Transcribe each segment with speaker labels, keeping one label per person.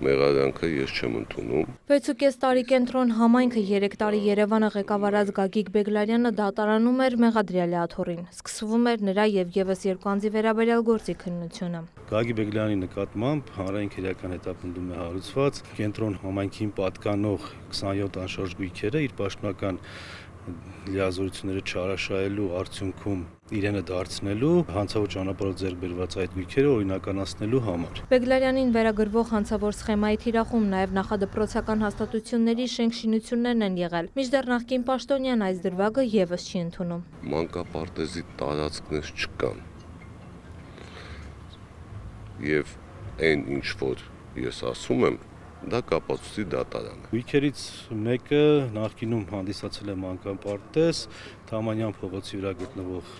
Speaker 1: մեղադրանքը ես չեմ ընդունում։
Speaker 2: 6.5 տարի կենտրոն համայնքը 3 տարի Երևանը ղեկավարած Գագիկ Բեգլարյանը դատարանում էր մեղադրյալի աթոռին։ Սկսվում էր նրա եւ եւս 2 անձի վերաբերյալ գործի քննությունը։
Speaker 3: Գագիկ Բեգլարյանի նկատմամբ հանրային քրեական հետապնդում է հարուցված կենտրոն համայնքին պատկանող 27 անշարժ գույքերը իր պաշտոնական լիազորությունները չարաշահելու արդյունքում իրենը դարձնելու հանցավոր ճանապարհով ձեռք բերված այդ գույքերը օրինականացնելու համար։
Speaker 2: Բեգլարյանին վերագրվող հանցավոր սխեմայի թիրախում նաև նախադպրոցական հաստատությունների շենք-շինություններն են եղել։ Մինչդեռ նախկին պաշտոնյան այս դրվագը եւս չի ընդունում։
Speaker 1: Մանկապարտեզի տարածքներ չկան։ Եվ այն ինչ որ ես ասում եմ, դա կապացուցի դատարանը։
Speaker 3: Գույքերից մեկը նախկինում հանդիսացել է մանկապարտեզ, Թամանյան փողոցի վրա գտնվող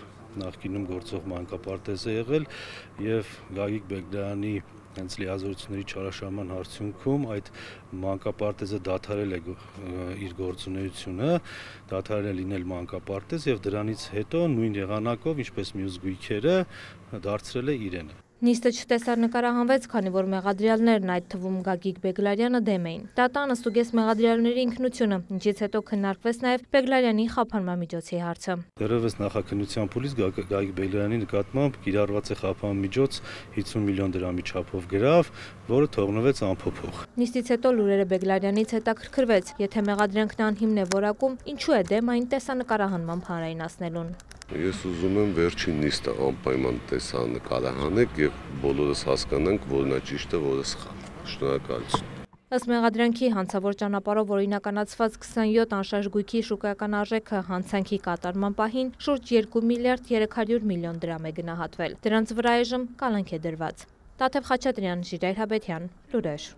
Speaker 3: նախկինում գործող մանկապարտեզ է եղել եւ Գագիկ Բեգլարյանի հենց լիազորությունների չարաշահման արդյունքում այդ մանկապարտեզը դադարել է իր գործունեությունը, դադարել է լինել մանկապարտեզ եւ դրանից հետո նույն եղանակով, ինչպես մյուս գույքերը, դարձրել է իրենը։
Speaker 2: Նիստը չտեսար նկարահանվեց, քանի որ մեղադրյալներն, այդ թվում Գագիկ Բեգլարյանը, դեմ էին։ Դատան ըստուգես մեղադրյալների ինքնությունը, ինչից հետո քննարկվեց նաև Բեգլարյանի խափանման միջոցի հարցը։
Speaker 3: Դեռևս նախաքննության փուլից Գագիկ Բեգլարյանի նկատմամբ կիրառված է խափանման միջոց 50 միլիոն դրամի չափով գրավ, որը թողնվեց անփոփոխ։
Speaker 2: Նիստից հետո լուրերը Բեգլարյանից հետաքրքրվեց, եթե մեղադրանքն անհիմն է որակում, ինչու է դեմ այն տեսանկարահանման հանրայնացնելուն։
Speaker 1: Ես ուզում եմ վերջին նիստը անպայման տեսանկարահանեք եւ բոլորս հասկանանք, որն է ճիշտը, որը սխալ։ Շնորհակալություն։
Speaker 2: Ըստ մեղադրանքի հանցավոր ճանապարհով օրինականացված 27 անշարժ գույքի շուկայական արժեքը հանցանքի կատարման պահին շուրջ 2 միլիարդ 300 միլիոն դրամ է գնահատվել։ Դրանց վրա այժմ կալանք է դրված։ Տաթև Խաչատրյան, Ժիրայր Հաբետյան, լուրեր։